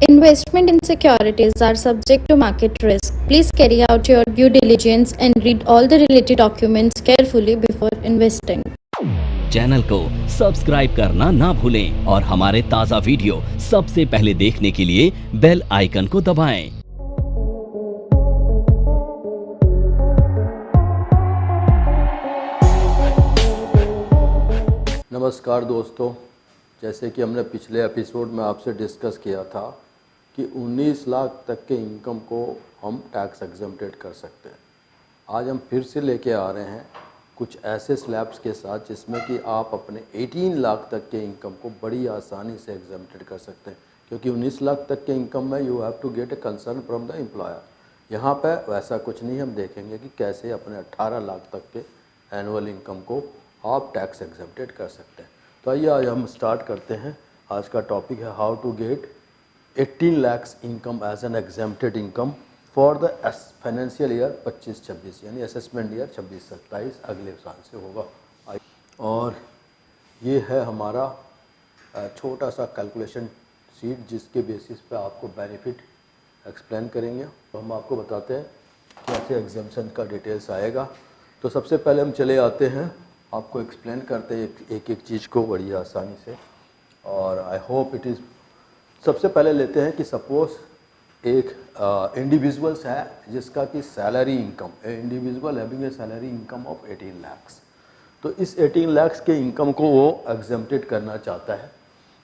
Investment in securities are subject to market risk. Please carry out your due diligence and read all the related documents carefully before investing. Channel को subscribe करना ना भूलें और हमारे ताज़ा video सबसे पहले देखने के लिए बेल आइकन को दबाएं। नमस्कार दोस्तों, जैसे कि हमने पिछले एपिसोड में आपसे डिस्कस किया था कि 19 लाख तक के इनकम को हम टैक्स एग्जम्प्टेड कर सकते हैं। आज हम फिर से लेके आ रहे हैं कुछ ऐसे स्लैब्स के साथ जिसमें कि आप अपने 18 लाख तक के इनकम को बड़ी आसानी से एग्जम्प्टेड कर सकते हैं, क्योंकि 19 लाख तक के इनकम में you have to get a concern from the employer. यहाँ पे वैसा कुछ नहीं, हम देखेंगे कि कैसे अपने 18 लाख तक के एनुअल इनकम को आप टैक्स एग्जम्प्टेड कर सकते हैं। तो आइए आज हम स्टार्ट करते हैं। आज का टॉपिक है how to get 18 lakhs income as an exempted income for the financial year 25-26, यानी असेसमेंट ईयर 26-27 अगले साल से होगा। और ये है हमारा छोटा सा कैलकुलेशन शीट जिसके बेसिस पे आपको बेनिफिट एक्सप्लेन करेंगे। तो हम आपको बताते हैं कैसे एग्जाम्पशन का डिटेल्स आएगा। तो सबसे पहले हम चले आते हैं, आपको एक्सप्लेन करते हैं एक एक चीज़ को बड़ी आसानी से, और आई होप इट इज़। सबसे पहले लेते हैं कि सपोज़ एक इंडिविजुअल्स है जिसका कि salary income, individual having a salary income of 18 lakhs। तो इस 18 lakhs के इनकम को वो एग्जम्प्टेड करना चाहता है,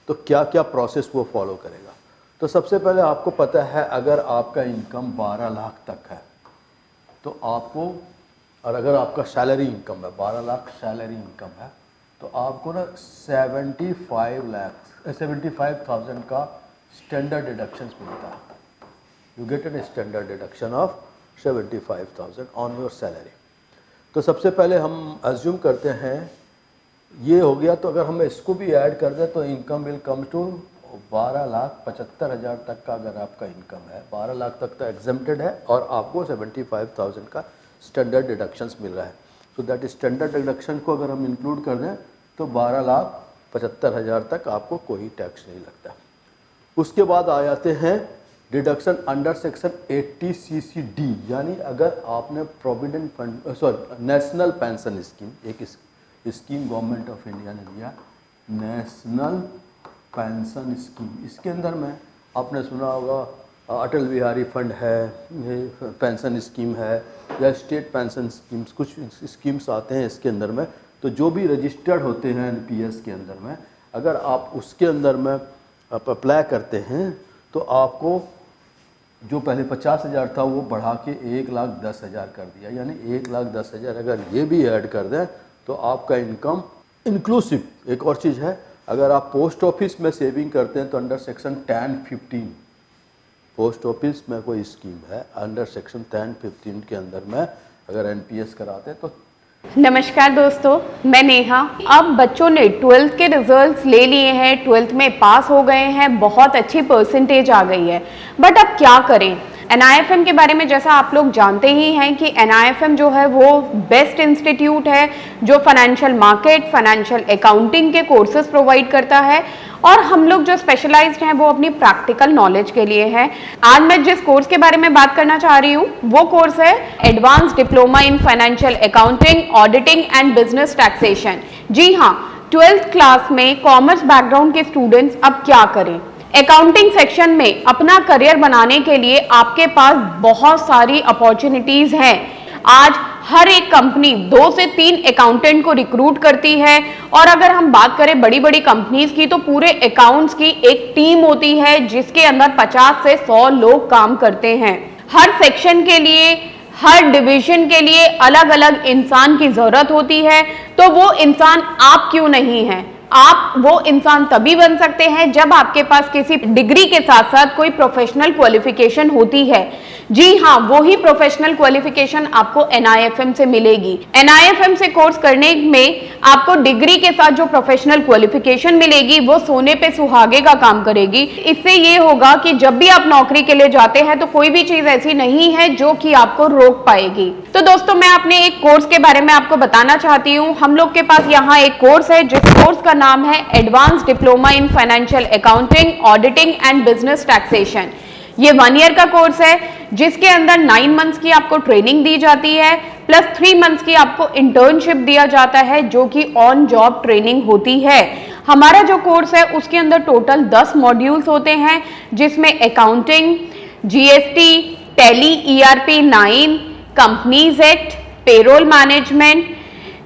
तो क्या क्या प्रोसेस वो फॉलो करेगा। तो सबसे पहले आपको पता है, अगर आपका इनकम 12 लाख तक है तो आपको, और अगर आपका सैलरी इनकम है 12 लाख सैलरी इनकम है, तो आपको ना 75,000 का स्टैंडर्ड डिडक्शंस मिलता है। You get an standard deduction of 75,000 on your salary. तो सबसे पहले हम अज्यूम करते हैं ये हो गया, तो अगर हम इसको भी ऐड कर दें तो इनकम विल कम टू 12,75,000 तक का। अगर आपका इनकम है 12 लाख तक तो एग्जम्प्टेड है और आपको 75,000 का स्टैंडर्ड डिडक्शंस मिल रहा है। सो दैट स्टैंडर्ड डिडक्शन को अगर हम इंक्लूड कर दें तो 12,75,000 तक आपको कोई टैक्स नहीं लगता। उसके बाद आ जाते हैं डिडक्शन अंडर सेक्शन 80 CCD, यानी अगर आपने provident fund national pension scheme, एक स्कीम गवर्नमेंट ऑफ इंडिया ने दिया, नेशनल पेंशन स्कीम। इसके अंदर में आपने सुना होगा अटल बिहारी फंड है, पेंशन स्कीम है, या स्टेट पेंशन स्कीम्स, कुछ स्कीम्स आते हैं इसके अंदर में। तो जो भी रजिस्टर्ड होते हैं NPS के अंदर में, अगर आप उसके अंदर में आप अप्लाई करते हैं तो आपको जो पहले 50,000 था वो बढ़ा के 1,10,000 कर दिया, यानी 1,10,000 अगर ये भी ऐड कर दें तो आपका इनकम इंक्लूसिव। एक और चीज़ है, अगर आप पोस्ट ऑफिस में सेविंग करते हैं तो अंडर सेक्शन 10-15, पोस्ट ऑफिस में कोई स्कीम है अंडर सेक्शन 10-15 के अंदर में अगर NPS कराते हैं तो। नमस्कार दोस्तों, मैं नेहा। अब बच्चों ने 12th के रिजल्ट्स ले लिए हैं, 12th में पास हो गए हैं, बहुत अच्छी परसेंटेज आ गई है, बट अब क्या करें। NIFM के बारे में जैसा आप लोग जानते ही हैं कि NIFM जो है वो बेस्ट इंस्टीट्यूट है जो फाइनेंशियल मार्केट, फाइनेंशियल अकाउंटिंग के कोर्सेज प्रोवाइड करता है, और हम लोग जो स्पेशलाइज्ड हैं वो अपनी प्रैक्टिकल नॉलेज के लिए है। आज मैं जिस कोर्स के बारे में बात करना चाह रही हूँ वो कोर्स है advance diploma in financial accounting, auditing and business taxation. जी हाँ, 12th क्लास में कॉमर्स बैकग्राउंड के स्टूडेंट्स अब क्या करें। अकाउंटिंग सेक्शन में अपना करियर बनाने के लिए आपके पास बहुत सारी अपॉर्चुनिटीज हैं। आज हर एक कंपनी 2 से 3 अकाउंटेंट को रिक्रूट करती है, और अगर हम बात करें बड़ी बड़ी कंपनीज की तो पूरे अकाउंट्स की एक टीम होती है जिसके अंदर 50 से 100 लोग काम करते हैं। हर सेक्शन के लिए, हर डिवीजन के लिए अलग अलग इंसान की जरूरत होती है, तो वो इंसान आप क्यों नहीं है। आप वो इंसान तभी बन सकते हैं जब आपके पास किसी डिग्री के साथ साथ कोई प्रोफेशनल क्वालिफिकेशन होती है। जी हाँ, वो ही प्रोफेशनल क्वालिफिकेशन आपको NIFM से मिलेगी। NIFM से कोर्स करने में आपको डिग्री के साथ जो प्रोफेशनल क्वालिफिकेशन मिलेगी वो सोने पे सुहागे का काम करेगी। इससे ये होगा कि जब भी आप नौकरी के लिए जाते हैं तो कोई भी चीज ऐसी नहीं है जो कि आपको रोक पाएगी। तो दोस्तों, मैं अपने एक कोर्स के बारे में आपको बताना चाहती हूँ। हम लोग के पास यहाँ एक कोर्स है जिस कोर्स का नाम है advance diploma in financial accounting, auditing and business taxation. ये 1 ईयर का कोर्स है जिसके अंदर 9 मंथ्स की आपको ट्रेनिंग दी जाती है प्लस 3 मंथ्स की आपको इंटर्नशिप दिया जाता है जो कि ऑन जॉब ट्रेनिंग होती है। हमारा जो कोर्स है उसके अंदर टोटल 10 मॉड्यूल्स होते हैं जिसमें accounting, GST, tally, ERP 9, companies act, payroll management,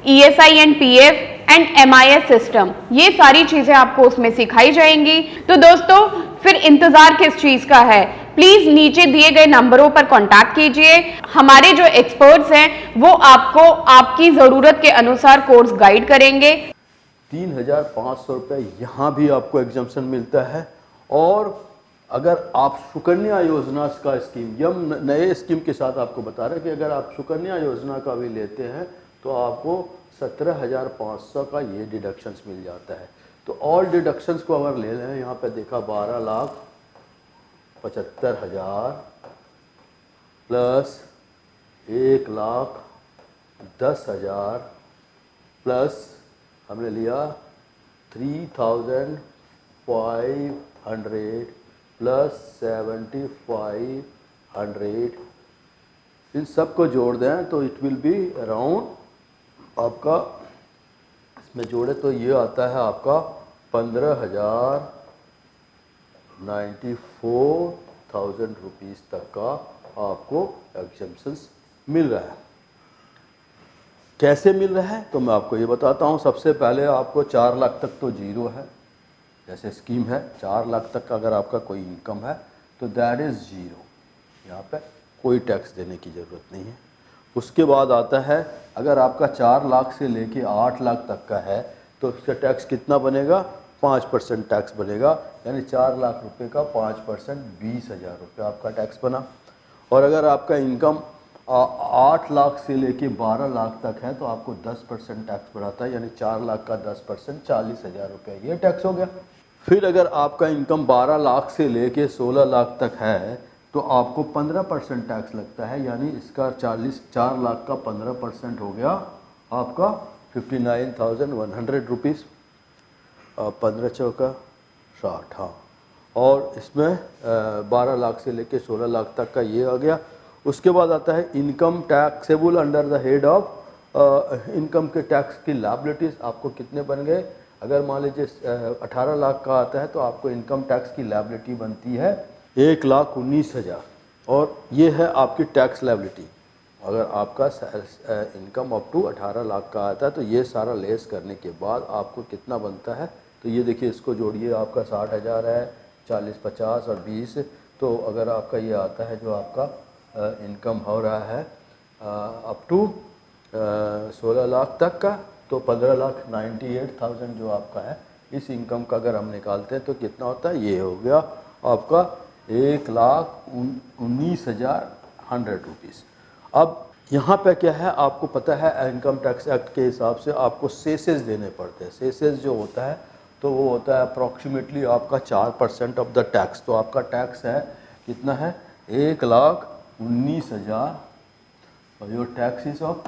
ESI and PF and MIS system, ये सारी चीजें आपको उसमें सिखाई जाएंगी। तो दोस्तों फिर इंतजार किस चीज का है, प्लीज नीचे दिए गए नंबरों पर कांटेक्ट कीजिए। हमारे जो एक्सपर्ट्स हैं वो आपको आपकी जरूरत के अनुसार कोर्स गाइड करेंगे। 3,500 रुपये यहाँ भी आपको एग्जाम्पशन मिलता है। और अगर आप सुकन्या योजना का स्कीम, हम नए स्कीम के साथ आपको बता रहे हैं कि अगर आप सुकन्या योजना का भी लेते हैं तो आपको 17,500 का ये डिडक्शंस मिल जाता है। तो ऑल डिडक्शंस को अगर ले लें, यहाँ पे देखा 12,75,000 प्लस 1,10,000 प्लस हमने लिया 3,500 प्लस 7,500, इन सब को जोड़ दें तो इट विल बी अराउंड आपका, इसमें जोड़े तो ये आता है आपका 15,94,000 रुपीज़ तक का आपको एग्जम्पशंस मिल रहा है। कैसे मिल रहा है तो मैं आपको ये बताता हूँ। सबसे पहले आपको 4 लाख तक तो जीरो है, जैसे स्कीम है 4 लाख तक अगर आपका कोई इनकम है तो दैट इज़ जीरो, यहाँ पे कोई टैक्स देने की ज़रूरत नहीं है। उसके बाद आता है अगर आपका 4 लाख से लेके 8 लाख तक का है तो उसका टैक्स कितना बनेगा, 5% टैक्स बनेगा, यानी 4 लाख रुपए का 5% 20,000 रुपये आपका टैक्स बना। और अगर आपका इनकम 8 लाख से लेके 12 लाख तक है तो आपको 10% टैक्स बढ़ाता है, यानी 4 लाख का 10% 40,000 रुपये ये टैक्स हो गया। फिर अगर आपका इनकम 12 लाख से लेके 16 लाख तक है तो आपको 15% टैक्स लगता है, यानी इसका 4 लाख का 15% हो गया आपका 59,100 रुपीज़, 15 चौका 60, हाँ। और इसमें 12 लाख से लेके 16 लाख तक का ये आ गया। उसके बाद आता है income taxable under the head of, income के टैक्स की लायबिलिटीज़ आपको कितने बन गए। अगर मान लीजिए 18 लाख का आता है तो आपको इनकम टैक्स की लायबिलिटी बनती है 1,19,000, और ये है आपकी टैक्स लायबिलिटी। अगर आपका इनकम अप टू 18 लाख का आता है तो ये सारा लेस करने के बाद आपको कितना बनता है, तो ये देखिए इसको जोड़िए, आपका 60,000 है, 40, 50 और 20, तो अगर आपका ये आता है जो आपका इनकम हो रहा है अप टू 16 लाख तक का, तो 15,98,000 जो आपका है इस इनकम का अगर हम निकालते हैं तो कितना होता है, ये हो गया आपका 1,19,100 रुपीज़। अब यहाँ पे क्या है, आपको पता है इनकम टैक्स एक्ट के हिसाब से आपको सेसेस देने पड़ते हैं। सेसेस जो होता है तो वो होता है अप्रॉक्सीमेटली आपका 4% ऑफ द टैक्स। तो आपका टैक्स है कितना है, 1,19,000 और your tax is of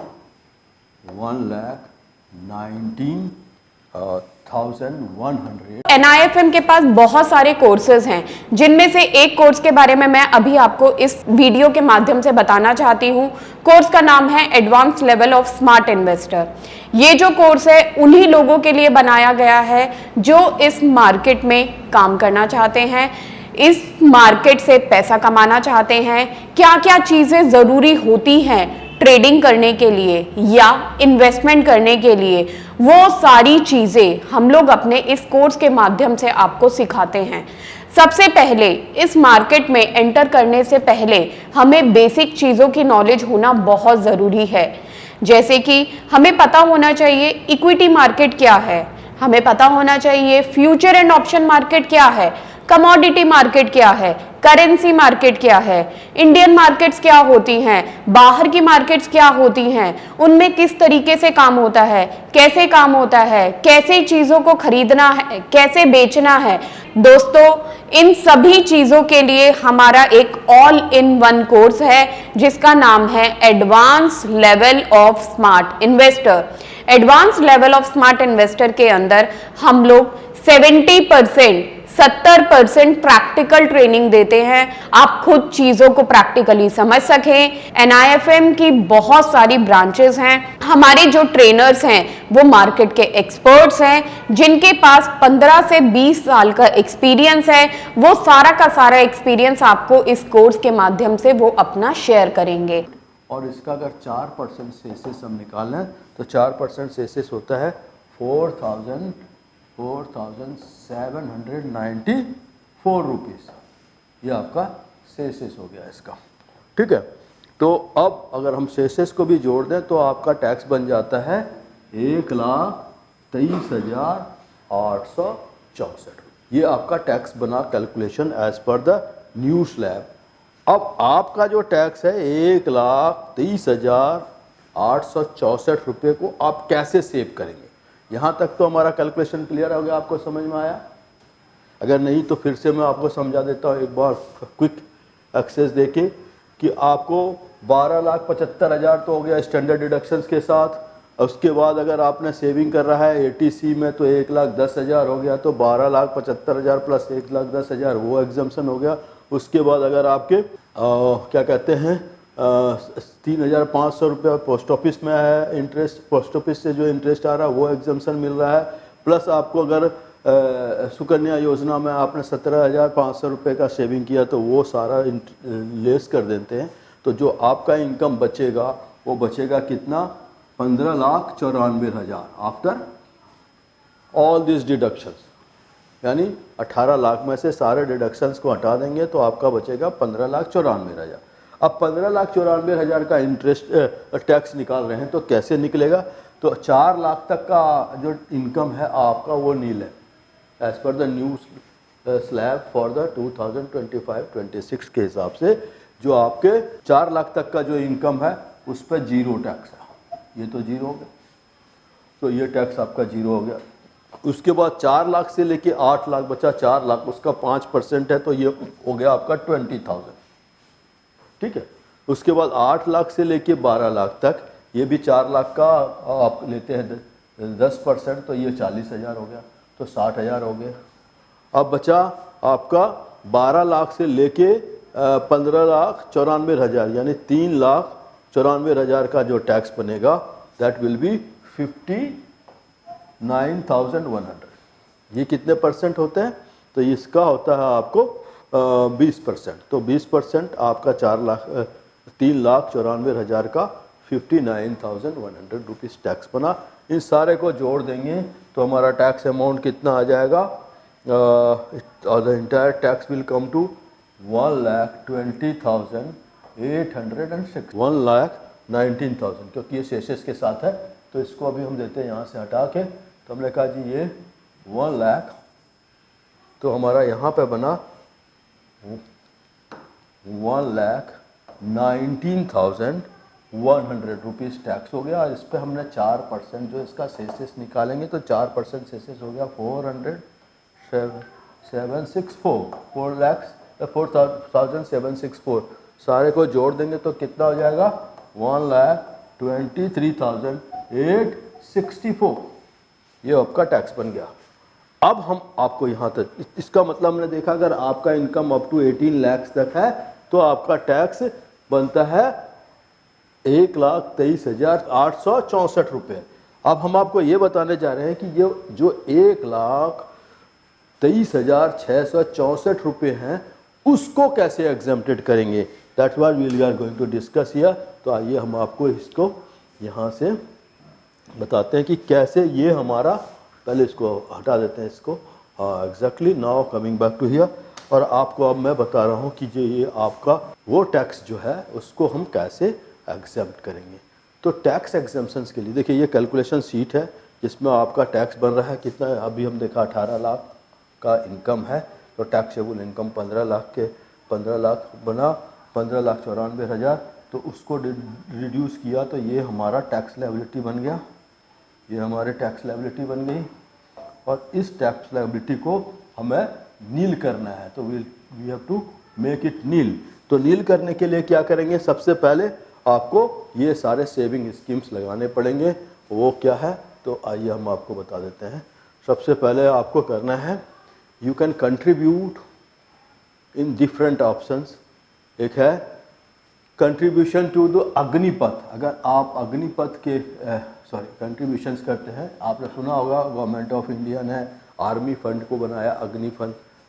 1,19,100। NIFM के पास बहुत सारे कोर्सेज हैं जिनमें से एक कोर्स के बारे में मैं अभी आपको इस वीडियो के माध्यम से बताना चाहती हूँ। कोर्स का नाम है advance level of smart investor. ये जो कोर्स है उन्हीं लोगों के लिए बनाया गया है जो इस मार्केट में काम करना चाहते हैं, इस मार्केट से पैसा कमाना चाहते हैं। क्या क्या चीज़ें ज़रूरी होती हैं ट्रेडिंग करने के लिए या इन्वेस्टमेंट करने के लिए, वो सारी चीज़ें हम लोग अपने इस कोर्स के माध्यम से आपको सिखाते हैं। सबसे पहले इस मार्केट में एंटर करने से पहले हमें बेसिक चीज़ों की नॉलेज होना बहुत ज़रूरी है। जैसे कि हमें पता होना चाहिए इक्विटी मार्केट क्या है, हमें पता होना चाहिए फ्यूचर एंड ऑप्शन मार्केट क्या है, कमोडिटी मार्केट क्या है, करेंसी मार्केट क्या है, इंडियन मार्केट्स क्या होती हैं, बाहर की मार्केट्स क्या होती हैं, उनमें किस तरीके से काम होता है, कैसे काम होता है, कैसे चीज़ों को खरीदना है, कैसे बेचना है। दोस्तों इन सभी चीज़ों के लिए हमारा एक ऑल इन वन कोर्स है जिसका नाम है advance level of smart investor. Advance level of smart investor के अंदर हम लोग 70% प्रैक्टिकल ट्रेनिंग देते हैं। आप खुद चीजों को प्रैक्टिकली समझ सकें। NIFM की बहुत सारी ब्रांचेस हैं। हमारे जो ट्रेनर्स हैं वो मार्केट के एक्सपर्ट्स हैं, जिनके पास 15 से 20 साल का एक्सपीरियंस है। वो सारा का सारा एक्सपीरियंस आपको इस कोर्स के माध्यम से वो अपना शेयर करेंगे। और इसका अगर 4% सेसेस हम निकालें तो 4% सेसेस होता है 4,794 रुपीज़। ये आपका सेसेस हो गया इसका, ठीक है। तो अब अगर हम सेसेस को भी जोड़ दें तो आपका टैक्स बन जाता है 1,23,864। ये आपका टैक्स बना calculation as per the new slab. अब आपका जो टैक्स है 1,23,864 रुपये को आप कैसे सेव करेंगे। यहाँ तक तो हमारा कैलकुलेशन क्लियर हो गया, आपको समझ में आया? अगर नहीं तो फिर से मैं आपको समझा देता हूँ एक बार क्विक एक्सेस देके कि आपको 12,75,000 तो हो गया स्टैंडर्ड डिडक्शंस के साथ। उसके बाद अगर आपने सेविंग कर रहा है ATC में तो 1,10,000 हो गया, तो 12,75,000 प्लस 1,10,000 वो एग्जम्पशन हो गया। उसके बाद अगर आपके क्या कहते हैं 3,500 रुपये पोस्ट ऑफिस में है इंटरेस्ट, पोस्ट ऑफिस से जो इंटरेस्ट आ रहा है वो एग्जम्पशन मिल रहा है। प्लस आपको अगर सुकन्या योजना में आपने 17,500 रुपये का सेविंग किया तो वो सारा लेस कर देते हैं। तो जो आपका इनकम बचेगा वो बचेगा कितना, 15,94,000 आफ्टर ऑल दिस डिडक्शंस। यानी 18 लाख में से सारे डिडक्शंस को हटा देंगे तो आपका बचेगा 15,94,000। अब 15,94,000 का इंटरेस्ट टैक्स निकाल रहे हैं तो कैसे निकलेगा, तो 4 लाख तक का जो इनकम है आपका वो नील है as per the new slab for the 2025-26 के हिसाब से। जो आपके 4 लाख तक का जो इनकम है उस पर जीरो टैक्स है, ये तो जीरो हो गया, तो ये टैक्स आपका जीरो हो गया। उसके बाद 4 लाख से लेके 8 लाख बचा 4 लाख, उसका 5% है तो ये हो गया आपका 20,000, ठीक है। उसके बाद 8 लाख से लेके 12 लाख तक, ये भी 4 लाख का आप लेते हैं 10% तो ये 40,000 हो गया, तो 60,000 हो गया। अब बचा आपका 12 लाख से लेके 15,94,000 यानी 3,94,000 का जो टैक्स बनेगा दैट विल बी 59,100। ये कितने परसेंट होते हैं, तो इसका होता है आपको 20%। तो 20% आपका 3,94,000 का 59,100 रुपीज़ टैक्स बना। इन सारे को जोड़ देंगे तो हमारा टैक्स अमाउंट कितना आ जाएगा, the entire tax will come to 1,20,806, 1,19,000, क्योंकि ये सेसेस के साथ है तो इसको अभी हम देते हैं यहाँ से हटा के। तो हमने कहा जी ये 1 लाख, तो हमारा यहाँ पे बना 1,19,100 रुपीज़ टैक्स हो गया। और इस पर हमने 4% जो इसका सेसेस निकालेंगे तो 4% सेसेस हो गया 4,764 सारे को जोड़ देंगे तो कितना हो जाएगा 1,23,864। ये आपका टैक्स बन गया। अब हम आपको यहाँ तक, इसका मतलब हमने देखा अगर आपका इनकम अप टू 18 लाख तक है तो आपका टैक्स बनता है 1,23,864 रुपये। अब हम आपको ये बताने जा रहे हैं कि ये जो 1,23,664 रुपये हैं उसको कैसे एग्जेम्प्टेड करेंगे, that's what we are going to discuss here. तो आइए हम आपको इसको यहाँ से बताते हैं कि कैसे ये हमारा, पहले इसको हटा देते हैं इसको, exactly now coming back to here. और आपको अब मैं बता रहा हूँ कि जो ये आपका वो टैक्स जो है उसको हम कैसे एग्जेम्प्ट करेंगे। तो टैक्स एग्जेम्पशंस के लिए देखिए ये कैलकुलेशन शीट है जिसमें आपका टैक्स बन रहा है कितना है, अभी हम देखा 18 लाख का इनकम है तो टैक्सेबल इनकम 15 लाख बना, 15,94,000, तो उसको रिड्यूस किया तो ये हमारा टैक्स लायबिलिटी बन गया, ये हमारे टैक्स लायबिलिटी बन गई। और इस टैक्स लायबिलिटी को हमें नील करना है तो we have to make it nil. तो नील करने के लिए क्या करेंगे, सबसे पहले आपको ये सारे सेविंग स्कीम्स लगाने पड़ेंगे वो क्या है, तो आइए हम आपको बता देते हैं। सबसे पहले आपको करना है, you can contribute in different options. एक है कंट्रीब्यूशन टू द अग्निपथ। अगर आप अग्निपथ के कंट्रीब्यूशंस करते हैं, आपने सुना होगा गवर्नमेंट ऑफ इंडिया ने आर्मी फंड को बनाया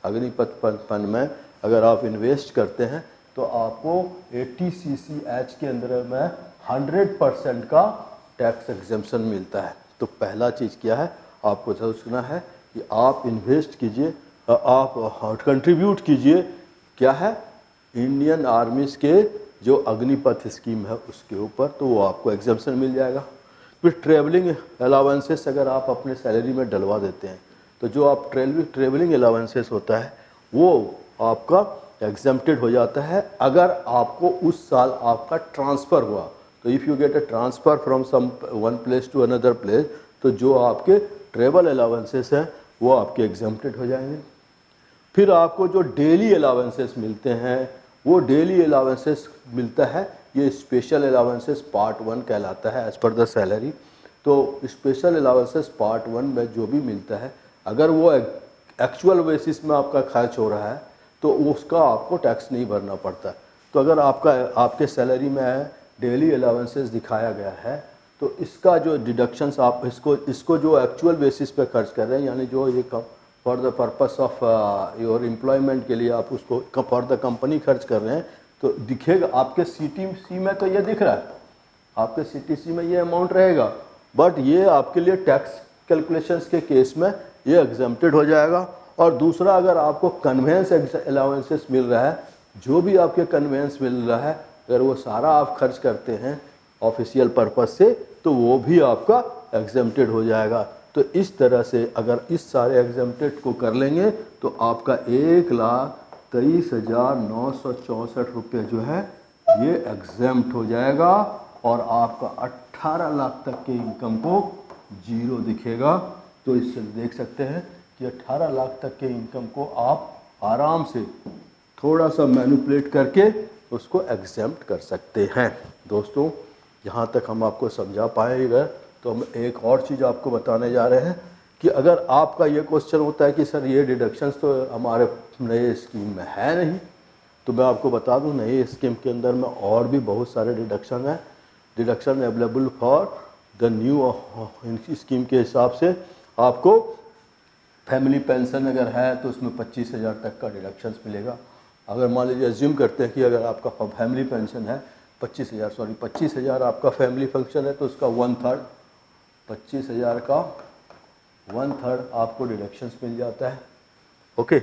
अग्निपथ फंड में अगर आप इन्वेस्ट करते हैं तो आपको 80 CCH के अंदर में 100% का टैक्स एग्जेम्पशन मिलता है। तो पहला चीज़ क्या है, आपको सोचना है कि आप इन्वेस्ट कीजिए, आप कंट्रीब्यूट कीजिए, क्या है, इंडियन आर्मीज़ के जो अग्निपथ स्कीम है उसके ऊपर, तो वो आपको एग्जेम्पशन मिल जाएगा। फिर ट्रेवलिंग अलाउंसेस अगर आप अपने सैलरी में डलवा देते हैं तो जो आप ट्रेवलिंग अलाउंसेस होता है वो आपका एग्जेम्प्टेड हो जाता है अगर आपको उस साल आपका ट्रांसफ़र हुआ। तो if you get a transfer from some one place to another place, तो जो आपके ट्रेवल अलाउंसेस हैं वो आपके एग्जेम्प्टेड हो जाएंगे। फिर आपको जो डेली अलाउंसेस मिलते हैं वो डेली अलाउंसेस मिलता है, ये स्पेशल अलाउंसेस पार्ट 1 कहलाता है एज़ पर द सैलरी। तो स्पेशल अलाउंसेस पार्ट 1 में जो भी मिलता है, अगर वो एक्चुअल बेसिस में आपका खर्च हो रहा है तो उसका आपको टैक्स नहीं भरना पड़ता। तो अगर आपके सैलरी में डेली अलाउंसेस दिखाया गया है तो इसका जो डिडक्शंस आप इसको जो एक्चुअल बेसिस पे खर्च कर रहे हैं, यानी जो ये for the purpose of your employment के लिए आप उसको फॉर द कंपनी खर्च कर रहे हैं, तो दिखेगा आपके CTC में, तो ये दिख रहा है आपके CTC में ये अमाउंट रहेगा, बट ये आपके लिए टैक्स कैलकुलेशंस के केस में ये एग्जेम्प्टेड हो जाएगा। और दूसरा, अगर आपको कन्वेंस अलाउंसेस मिल रहा है, जो भी आपके कन्वेंस मिल रहा है, अगर वो सारा आप खर्च करते हैं ऑफिशियल पर्पस से, तो वो भी आपका एग्जेम्प्टेड हो जाएगा। तो इस तरह से अगर इस सारे एग्जेम्प्टेड को कर लेंगे तो आपका 1,23,964 रुपये जो है ये एग्जेम्प्ट हो जाएगा और आपका 18 लाख तक के इनकम को जीरो दिखेगा। तो इससे देख सकते हैं कि 18 लाख तक के इनकम को आप आराम से थोड़ा सा मैनिपुलेट करके उसको एग्जेम्प्ट कर सकते हैं। दोस्तों, यहाँ तक हम आपको समझा पाएगा तो हम एक और चीज़ आपको बताने जा रहे हैं कि अगर आपका ये क्वेश्चन होता है कि सर ये डिडक्शंस तो हमारे नए स्कीम में है नहीं, तो मैं आपको बता दूं नए स्कीम के अंदर में और भी बहुत सारे डिडक्शन हैं। Deduction available for the new scheme के हिसाब से आपको फैमिली पेंशन अगर है तो उसमें 25,000 तक का डिडक्शंस मिलेगा। अगर मान लीजिए एज्यूम करते हैं कि अगर आपका फैमिली पेंशन है 25,000 आपका फैमिली फंक्शन है तो उसका 1/3 25,000 का 1/3 आपको डिडक्शंस मिल जाता है। ओके,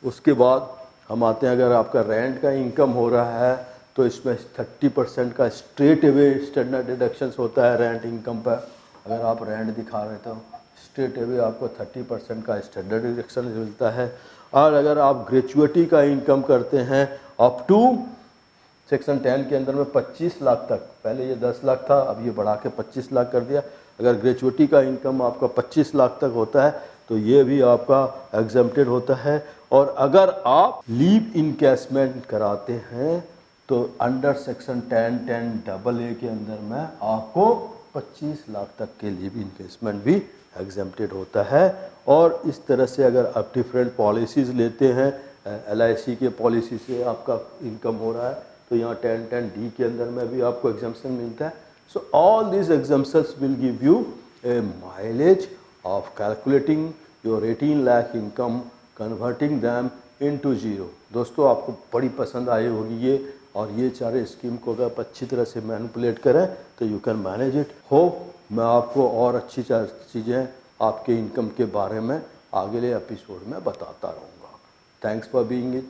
उसके बाद हम आते हैं, अगर आपका रेंट का इनकम हो रहा है तो इसमें 30% का स्ट्रेट अवे स्टैंडर्ड डिडक्शंस होता है रेंट इनकम पर। अगर आप रेंट दिखा रहे तो स्ट्रेट अवे आपको 30% का स्टैंडर्ड डिडक्शन मिलता है। और अगर आप ग्रेचुइटी का इनकम करते हैं अप टू सेक्शन 10 के अंदर में 25 लाख तक, पहले ये 10 लाख था, अब ये बढ़ा के 25 लाख कर दिया। अगर ग्रेचुइटी का इनकम आपका 25 लाख तक होता है तो ये भी आपका एग्जेम्प्टेड होता है। और अगर आप लीव इनकैशमेंट कराते हैं तो अंडर सेक्शन 10(10)AA के अंदर में आपको 25 लाख तक के लीव इनकैशमेंट भी एग्जेम्प्टेड होता है। और इस तरह से अगर आप डिफरेंट पॉलिसीज़ लेते हैं, LIC के पॉलिसी से आपका इनकम हो रहा है तो यहाँ 10(10)D के अंदर में भी आपको एग्जाम्पशन मिलता है। So all these exemptions will give U A mileage of calculating your 18 lakh income, converting them into zero. दोस्तों, आपको बड़ी पसंद आई होगी ये, और ये सारे स्कीम को अगर आप अच्छी तरह से मैनिपुलेट करें तो you can manage it. Hope मैं आपको और अच्छी चीज़ें आपके इनकम के बारे में अगले एपिसोड में बताता रहूँगा। Thanks for being it.